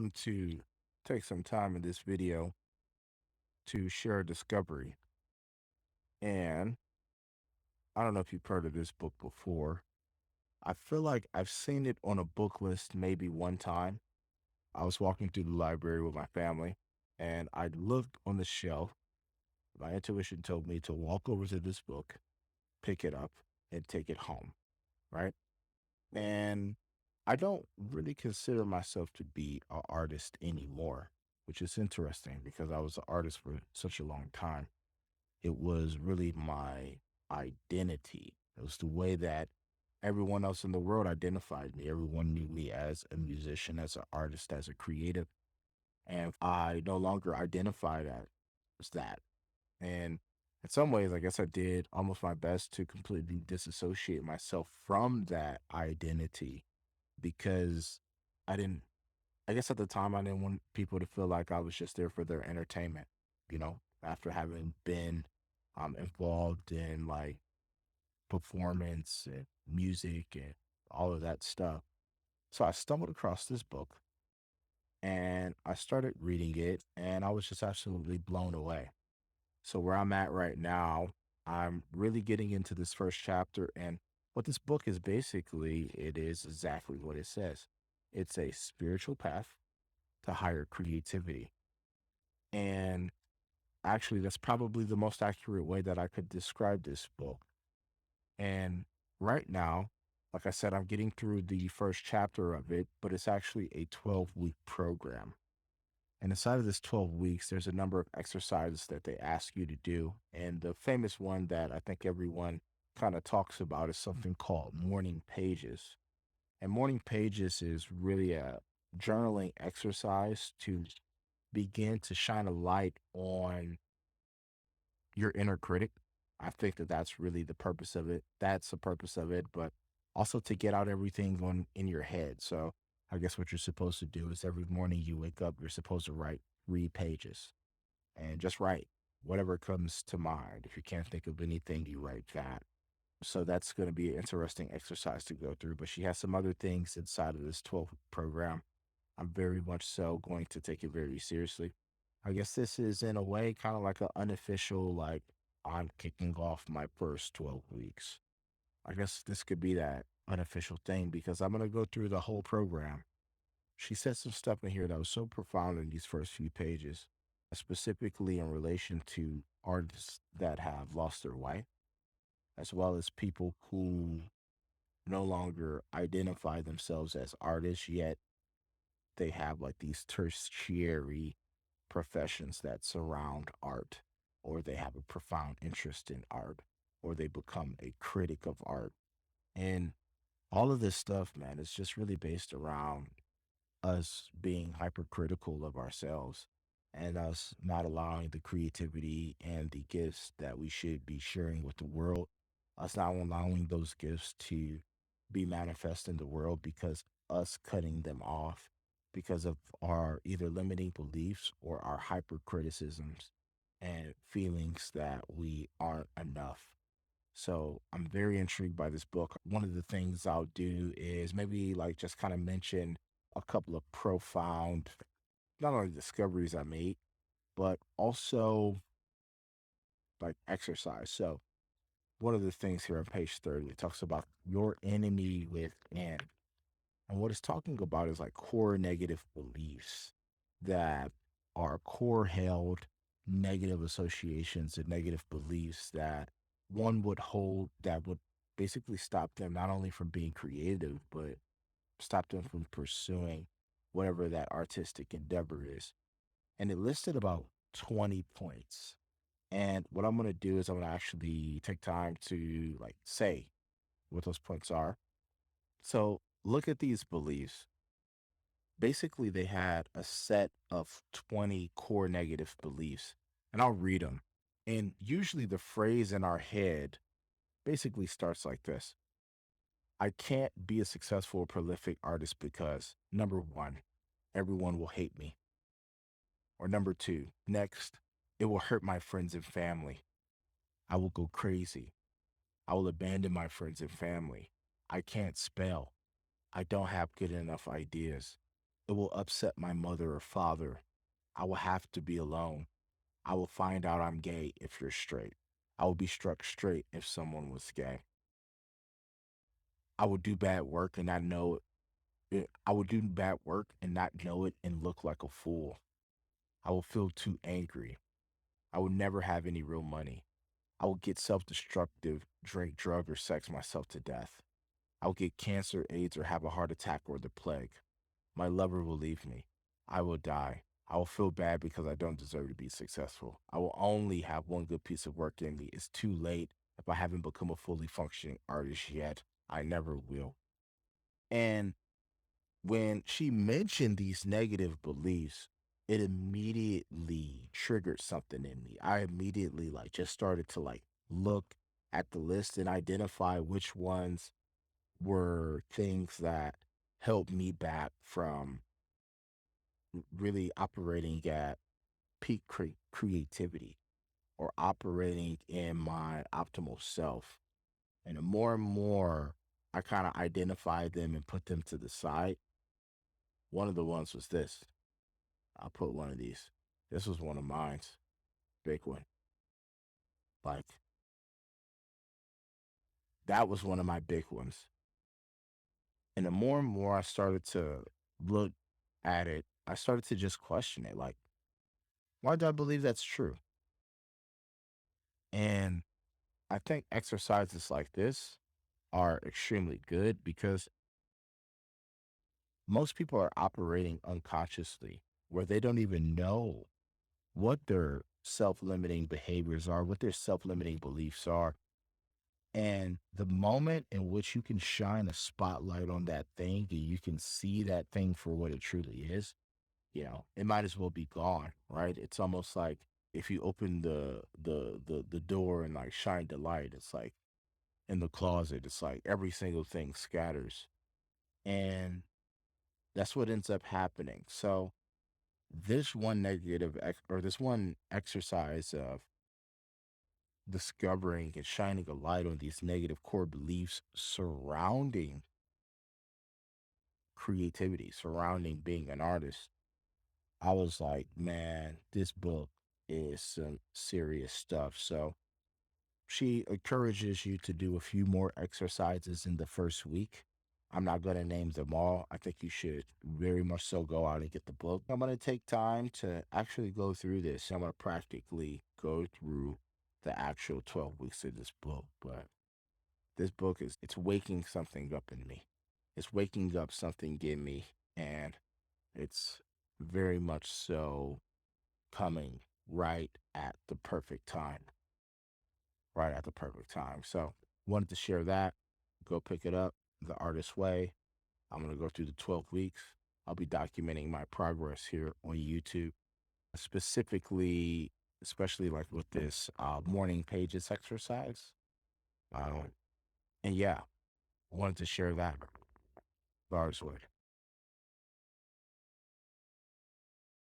wanted to take some time in this video to share a discovery. And I don't know if you've heard of this book before. I feel like I've seen it on a book list maybe one time. I was walking through the library with my family and I looked on the shelf. My intuition told me to walk over to this book, pick it up, and take it home. Right. And I don't really consider myself to be an artist anymore, which is interesting because I was an artist for such a long time. It was really my identity. It was the way that everyone else in the world identified me. Everyone knew me as a musician, as an artist, as a creative. And I no longer identify that as that. And in some ways, I guess I did almost my best to completely disassociate myself from that identity because I didn't, I guess at the time, I didn't want people to feel like I was just there for their entertainment, after having been involved in like performance and music and all of that stuff. So I stumbled across this book and I started reading it and I was just absolutely blown away. So where I'm at right now, I'm really getting into this first chapter. And what this book is basically, it is exactly what it says. It's a spiritual path to higher creativity. And actually, that's probably the most accurate way that I could describe this book. And right now, like I said, I'm getting through the first chapter of it, but it's actually a 12-week program. And inside of this 12 weeks, there's a number of exercises that they ask you to do. And the famous one that I think everyone kind of talks about is something called morning pages. And morning pages is really a journaling exercise to begin to shine a light on your inner critic. I think that that's really the purpose of it. That's the purpose of it, but also to get out everything on in your head. So I guess what you're supposed to do is every morning you wake up, you're supposed to write 3 pages and just write whatever comes to mind. If you can't think of anything, you write that. So that's going to be an interesting exercise to go through. But she has some other things inside of this 12 program. I'm very much so going to take it very seriously. I guess this is in a way kind of like an unofficial, like I'm kicking off my first 12 weeks. I guess this could be that unofficial thing because I'm going to go through the whole program. She said some stuff in here that was so profound in these first few pages, specifically in relation to artists that have lost their wife, as well as people who no longer identify themselves as artists, yet they have like these tertiary professions that surround art, or they have a profound interest in art, or they become a critic of art. And all of this stuff, man, is just really based around us being hypercritical of ourselves and us not allowing the creativity and the gifts that we should be sharing with the world, us not allowing those gifts to be manifest in the world because us cutting them off because of our either limiting beliefs or our hypercriticisms and feelings that we aren't enough. So I'm very intrigued by this book. One of the things I'll do is maybe like just kind of mention a couple of profound, not only discoveries I made, but also like exercise. So one of the things here on page 30, it talks about your enemy within. And what it's talking about is like core negative beliefs that are core held negative associations and negative beliefs that one would hold that would basically stop them not only from being creative, but stop them from pursuing whatever that artistic endeavor is. And it listed about 20 points. And what I'm going to do is I'm going to actually take time to like say what those points are. So look at these beliefs. Basically, they had a set of 20 core negative beliefs, and I'll read them. And usually the phrase in our head basically starts like this: I can't be a successful, prolific artist because number one, everyone will hate me. Or number two, next, it will hurt my friends and family. I will go crazy. I will abandon my friends and family. I can't spell. I don't have good enough ideas. It will upset my mother or father. I will have to be alone. I will find out I'm gay if you're straight. I will be struck straight if someone was gay. I would do bad work and not know it. I would do bad work and not know it and look like a fool. I will feel too angry. I will never have any real money. I will get self destructive, drink, drug, or sex myself to death. I will get cancer, AIDS, or have a heart attack or the plague. My lover will leave me. I will die. I will feel bad because I don't deserve to be successful. I will only have one good piece of work in me. It's too late if I haven't become a fully functioning artist yet. I never will. And when she mentioned these negative beliefs, it immediately triggered something in me. I immediately like just started to like look at the list and identify which ones were things that held me back from really operating at peak creativity or operating in my optimal self. And the more and more I kind of identified them and put them to the side, one of the ones was this. I'll put one of these. This was one of mine's. Big one. Like, that was one of my big ones. And the more and more I started to look at it, I started to just question it. Like, why do I believe that's true? And I think exercises like this are extremely good because most people are operating unconsciously where they don't even know what their self limiting behaviors are, what their self limiting beliefs are. And the moment in which you can shine a spotlight on that thing and you can see that thing for what it truly is, it might as well be gone, right? It's almost like if you open the door and like shine the light, it's like in the closet, it's like every single thing scatters. And that's what ends up happening. So this one or this one exercise of discovering and shining a light on these negative core beliefs surrounding creativity, surrounding being an artist, I was like, man, this book is some serious stuff. So she encourages you to do a few more exercises in the first week. I'm not going to name them all. I think you should very much so go out and get the book. I'm going to take time to actually go through this. I'm going to practically go through the actual 12 weeks of this book. But this book it's waking something up in me. It's waking up something in me. And it's very much so coming right at the perfect time. Right at the perfect time. So wanted to share that. Go pick it up the artist way. I'm going to go through the 12 weeks. I'll be documenting my progress here on YouTube, specifically, especially like with this morning pages exercise. And yeah, wanted to share that the artist way.